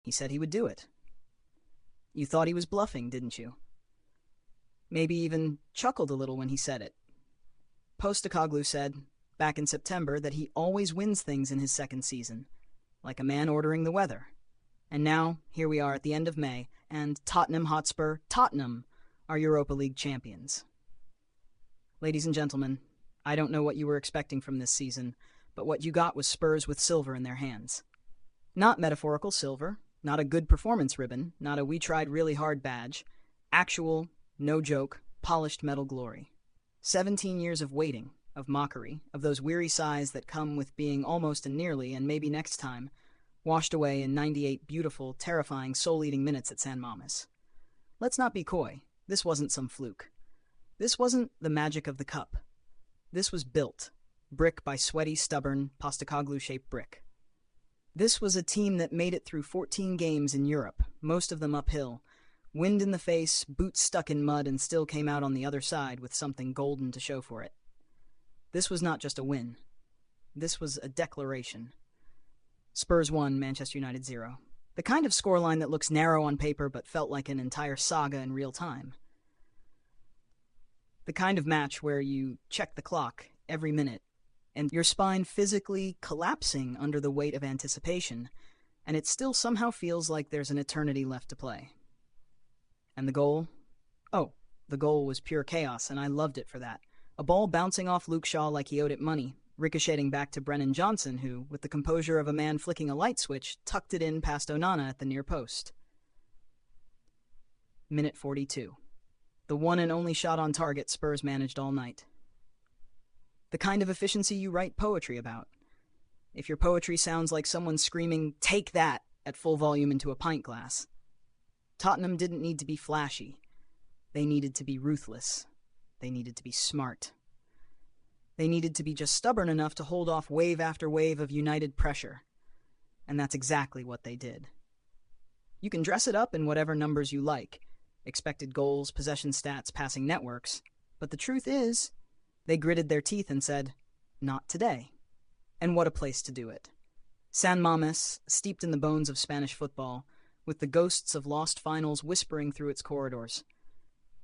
He said he would do it. You thought he was bluffing, didn't you? Maybe even chuckled a little when he said it. Postecoglou said, back in September, that he always wins things in his second season, like a man ordering the weather. And now, here we are at the end of May, and Tottenham Hotspur, Tottenham, are Europa League champions. Ladies and gentlemen, I don't know what you were expecting from this season, but what you got was Spurs with silver in their hands. Not metaphorical silver, not a good performance ribbon, not a we tried really hard badge. Actual, no joke, polished metal glory. 17 years of waiting, of mockery, of those weary sighs that come with being almost and nearly, and maybe next time, washed away in 98 beautiful, terrifying, soul-eating minutes at San Mames. Let's not be coy. This wasn't some fluke. This wasn't the magic of the cup. This was built, brick by sweaty, stubborn, Postecoglou-shaped brick. This was a team that made it through 14 games in Europe, most of them uphill, wind in the face, boots stuck in mud, and still came out on the other side with something golden to show for it. This was not just a win. This was a declaration. Spurs 1, Manchester United 0. The kind of scoreline that looks narrow on paper but felt like an entire saga in real time. The kind of match where you check the clock every minute, and your spine physically collapsing under the weight of anticipation, and it still somehow feels like there's an eternity left to play. And the goal? Oh, the goal was pure chaos, and I loved it for that. A ball bouncing off Luke Shaw like he owed it money, ricocheting back to Brennan Johnson, who, with the composure of a man flicking a light switch, tucked it in past Onana at the near post. Minute 42. The one and only shot on target Spurs managed all night. The kind of efficiency you write poetry about. If your poetry sounds like someone screaming, "Take that!" at full volume into a pint glass. Tottenham didn't need to be flashy. They needed to be ruthless. They needed to be smart. They needed to be just stubborn enough to hold off wave after wave of United pressure. And that's exactly what they did. You can dress it up in whatever numbers you like. Expected goals, possession stats, passing networks. But the truth is, they gritted their teeth and said, not today. And what a place to do it. San Mames, steeped in the bones of Spanish football, with the ghosts of lost finals whispering through its corridors.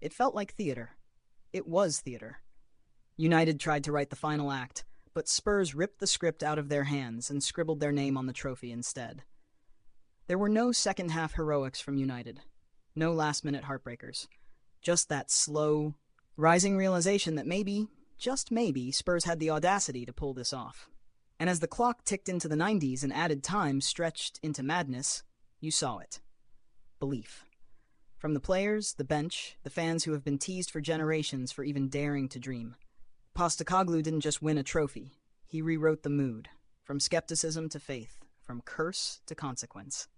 It felt like theater. It was theater. United tried to write the final act, but Spurs ripped the script out of their hands and scribbled their name on the trophy instead. There were no second-half heroics from United. No last-minute heartbreakers. Just that slow, rising realization that maybe, just maybe, Spurs had the audacity to pull this off. And as the clock ticked into the 90s and added time stretched into madness, you saw it. Belief. From the players, the bench, the fans who have been teased for generations for even daring to dream. Postecoglou didn't just win a trophy. He rewrote the mood. From skepticism to faith. From curse to consequence.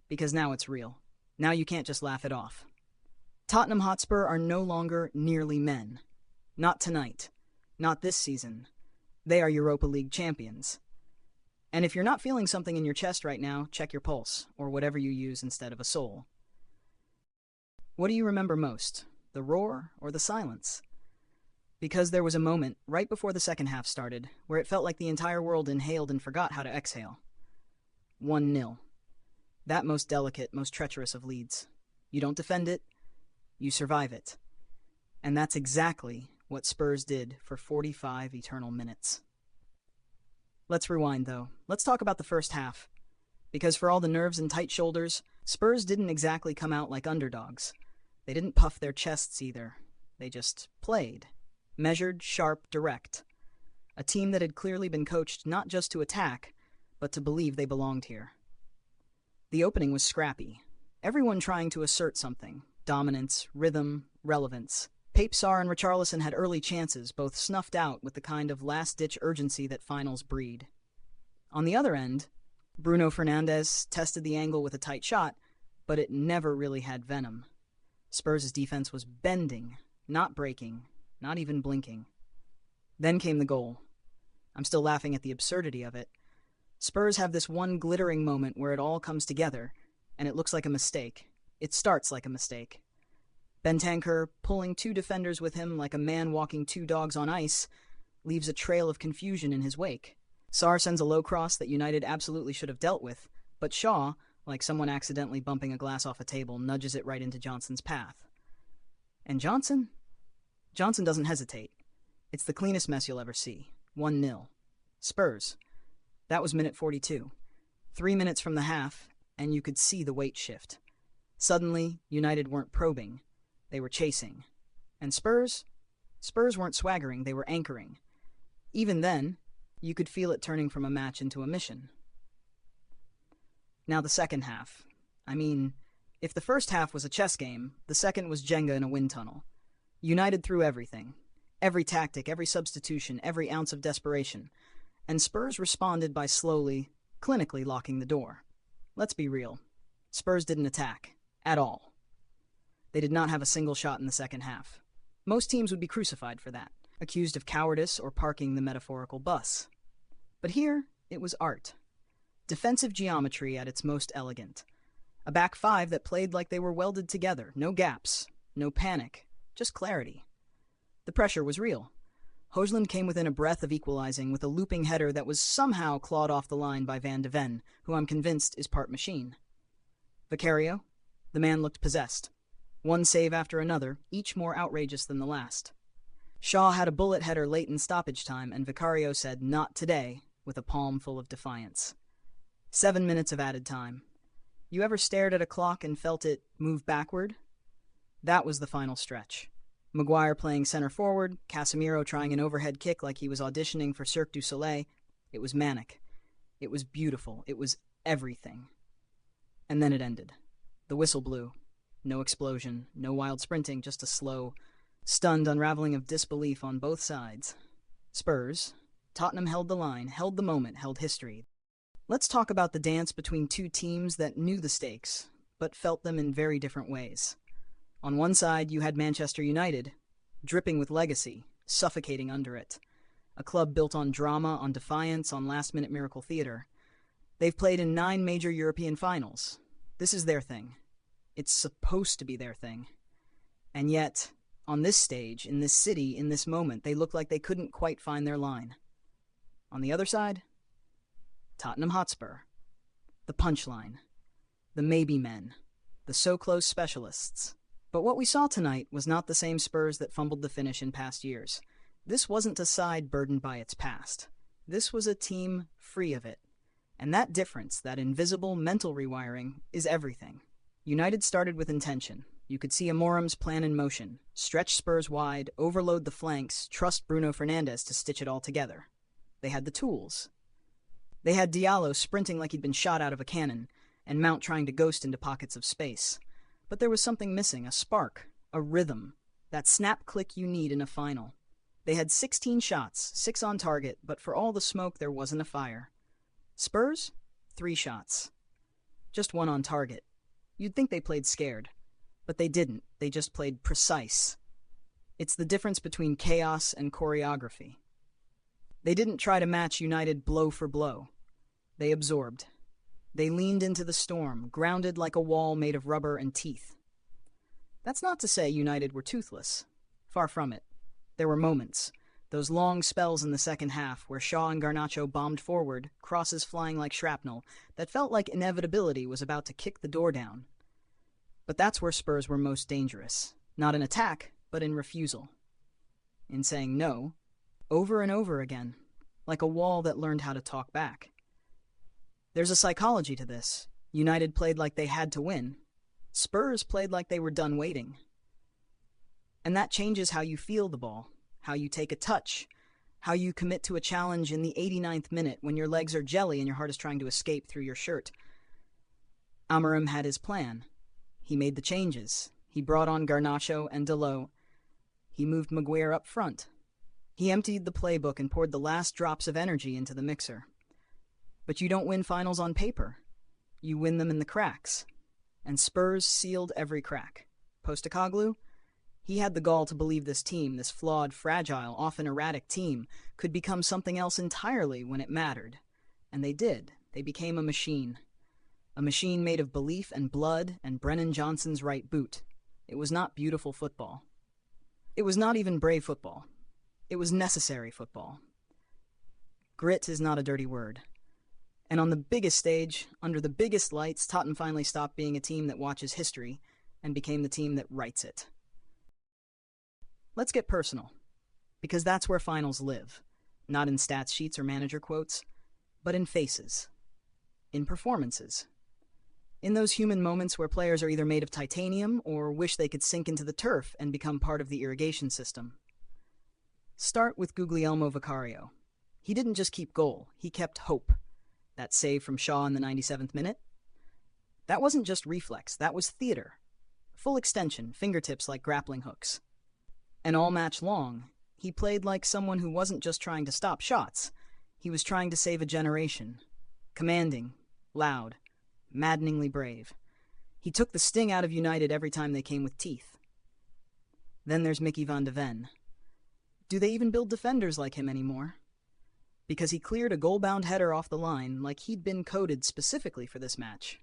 Because now it's real. Now you can't just laugh it off. Tottenham Hotspur are no longer nearly men. Not tonight. Not this season. They are Europa League champions. And if you're not feeling something in your chest right now, check your pulse, or whatever you use instead of a soul. What do you remember most? The roar or the silence? Because there was a moment, right before the second half started, where it felt like the entire world inhaled and forgot how to exhale. 1-0. That most delicate, most treacherous of leads. You don't defend it, you survive it. And that's exactly what Spurs did for 45 eternal minutes. Let's rewind, though. Let's talk about the first half. Because for all the nerves and tight shoulders, Spurs didn't exactly come out like underdogs. They didn't puff their chests either. They just played. Measured, sharp, direct. A team that had clearly been coached not just to attack, but to believe they belonged here. The opening was scrappy. Everyone trying to assert something. Dominance, rhythm, relevance. Pape Sarr and Richarlison had early chances, both snuffed out with the kind of last-ditch urgency that finals breed. On the other end, Bruno Fernandes tested the angle with a tight shot, but it never really had venom. Spurs' defense was bending, not breaking, not even blinking. Then came the goal. I'm still laughing at the absurdity of it. Spurs have this one glittering moment where it all comes together, and it looks like a mistake. It starts like a mistake. Bentancur, pulling two defenders with him like a man walking two dogs on ice, leaves a trail of confusion in his wake. Sarr sends a low cross that United absolutely should have dealt with, but Shaw, like someone accidentally bumping a glass off a table nudges it right into Johnson's path. And Johnson? Johnson doesn't hesitate. It's the cleanest mess you'll ever see. 1-0. Spurs. That was minute 42. 3 minutes from the half, and you could see the weight shift. Suddenly, United weren't probing. They were chasing. And Spurs? Spurs weren't swaggering, they were anchoring. Even then, you could feel it turning from a match into a mission. Now the second half. I mean, if the first half was a chess game, the second was Jenga in a wind tunnel. United threw everything. Every tactic, every substitution, every ounce of desperation. And Spurs responded by slowly, clinically locking the door. Let's be real. Spurs didn't attack. At all. They did not have a single shot in the second half. Most teams would be crucified for that, accused of cowardice or parking the metaphorical bus. But here, it was art. Defensive geometry at its most elegant. A back five that played like they were welded together. No gaps, no panic, just clarity. The pressure was real. Højlund came within a breath of equalizing with a looping header that was somehow clawed off the line by Van de Ven, who I'm convinced is part machine. Vicario? The man looked possessed. One save after another, each more outrageous than the last. Shaw had a bullet header late in stoppage time, and Vicario said, "Not today," with a palm full of defiance. 7 minutes of added time. You ever stared at a clock and felt it move backward? That was the final stretch. Maguire playing center forward, Casemiro trying an overhead kick like he was auditioning for Cirque du Soleil. It was manic. It was beautiful. It was everything. And then it ended. The whistle blew. No explosion, no wild sprinting, just a slow, stunned unraveling of disbelief on both sides. Spurs. Tottenham held the line, held the moment, held history. Let's talk about the dance between two teams that knew the stakes, but felt them in very different ways. On one side, you had Manchester United, dripping with legacy, suffocating under it. A club built on drama, on defiance, on last-minute miracle theater. They've played in 9 major European finals. This is their thing. It's supposed to be their thing. And yet, on this stage, in this city, in this moment, they look like they couldn't quite find their line. On the other side, Tottenham Hotspur. The punchline. The maybe men. The so-close specialists. But what we saw tonight was not the same Spurs that fumbled the finish in past years. This wasn't a side burdened by its past. This was a team free of it. And that difference, that invisible mental rewiring, is everything. United started with intention. You could see Amorim's plan in motion. Stretch Spurs wide, overload the flanks, trust Bruno Fernandes to stitch it all together. They had the tools. They had Diallo sprinting like he'd been shot out of a cannon, and Mount trying to ghost into pockets of space. But there was something missing, a spark, a rhythm, that snap click you need in a final. They had 16 shots, 6 on target, but for all the smoke there wasn't a fire. Spurs? 3 shots. Just 1 on target. You'd think they played scared. But they didn't. They just played precise. It's the difference between chaos and choreography. They didn't try to match United blow for blow. They absorbed. They leaned into the storm, grounded like a wall made of rubber and teeth. That's not to say United were toothless. Far from it. There were moments, those long spells in the second half where Shaw and Garnacho bombed forward, crosses flying like shrapnel, that felt like inevitability was about to kick the door down. But that's where Spurs were most dangerous. Not in attack, but in refusal. In saying no, over and over again, like a wall that learned how to talk back. There's a psychology to this. United played like they had to win. Spurs played like they were done waiting. And that changes how you feel the ball, how you take a touch, how you commit to a challenge in the 89th minute when your legs are jelly and your heart is trying to escape through your shirt. Amorim had his plan. He made the changes. He brought on Garnacho and Dalot. He moved Maguire up front. He emptied the playbook and poured the last drops of energy into the mixer. But you don't win finals on paper. You win them in the cracks. And Spurs sealed every crack. Postecoglou? He had the gall to believe this team, this flawed, fragile, often erratic team, could become something else entirely when it mattered. And they did. They became a machine. A machine made of belief and blood and Brennan Johnson's right boot. It was not beautiful football. It was not even brave football. It was necessary football. Grit is not a dirty word. And on the biggest stage, under the biggest lights, Tottenham finally stopped being a team that watches history and became the team that writes it. Let's get personal, because that's where finals live. Not in stats sheets or manager quotes, but in faces, in performances. In those human moments where players are either made of titanium or wish they could sink into the turf and become part of the irrigation system. Start with Guglielmo Vicario. He didn't just keep goal, he kept hope. That save from Shaw in the 97th minute? That wasn't just reflex, that was theater. Full extension, fingertips like grappling hooks. And all match long, he played like someone who wasn't just trying to stop shots, he was trying to save a generation. Commanding, loud, maddeningly brave. He took the sting out of United every time they came with teeth. Then there's Mickey van de Ven. Do they even build defenders like him anymore? Because he cleared a goal-bound header off the line like he'd been coded specifically for this match.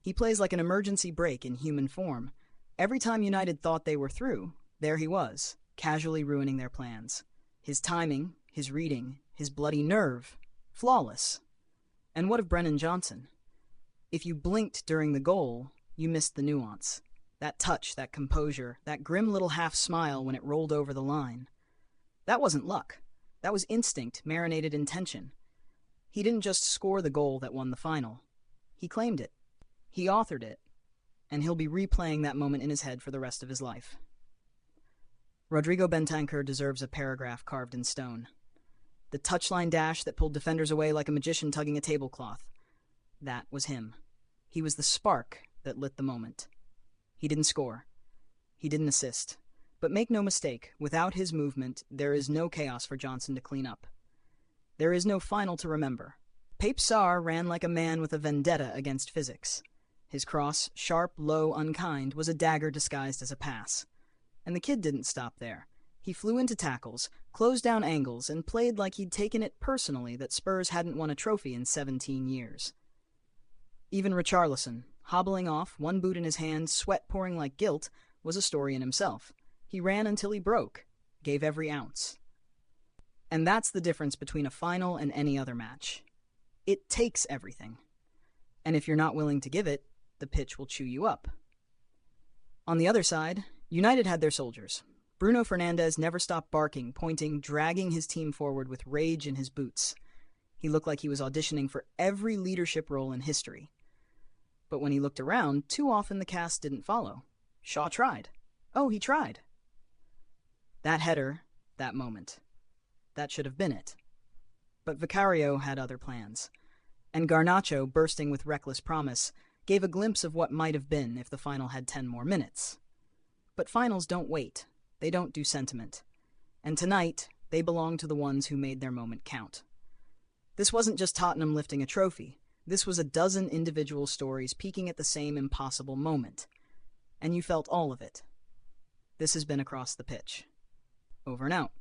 He plays like an emergency brake in human form. Every time United thought they were through, there he was, casually ruining their plans. His timing, his reading, his bloody nerve, flawless. And what of Brennan Johnson? If you blinked during the goal, you missed the nuance. That touch, that composure, that grim little half smile when it rolled over the line. That wasn't luck. That was instinct, marinated in tension. He didn't just score the goal that won the final. He claimed it. He authored it. And he'll be replaying that moment in his head for the rest of his life. Rodrigo Bentancur deserves a paragraph carved in stone. The touchline dash that pulled defenders away like a magician tugging a tablecloth. That was him. He was the spark that lit the moment. He didn't score. He didn't assist. But make no mistake, without his movement, there is no chaos for Johnson to clean up. There is no final to remember. Pape Sarr ran like a man with a vendetta against physics. His cross, sharp, low, unkind, was a dagger disguised as a pass. And the kid didn't stop there. He flew into tackles, closed down angles, and played like he'd taken it personally that Spurs hadn't won a trophy in 17 years. Even Richarlison, hobbling off, one boot in his hand, sweat pouring like guilt, was a story in himself. He ran until he broke, gave every ounce. And that's the difference between a final and any other match. It takes everything. And if you're not willing to give it, the pitch will chew you up. On the other side, United had their soldiers. Bruno Fernandes never stopped barking, pointing, dragging his team forward with rage in his boots. He looked like he was auditioning for every leadership role in history. But when he looked around, too often the cast didn't follow. Shaw tried. Oh, he tried. That header, that moment. That should have been it. But Vicario had other plans. And Garnacho, bursting with reckless promise, gave a glimpse of what might have been if the final had 10 more minutes. But finals don't wait. They don't do sentiment. And tonight, they belong to the ones who made their moment count. This wasn't just Tottenham lifting a trophy. This was a dozen individual stories peaking at the same impossible moment. And you felt all of it. This has been Across the Pitch. Over and out.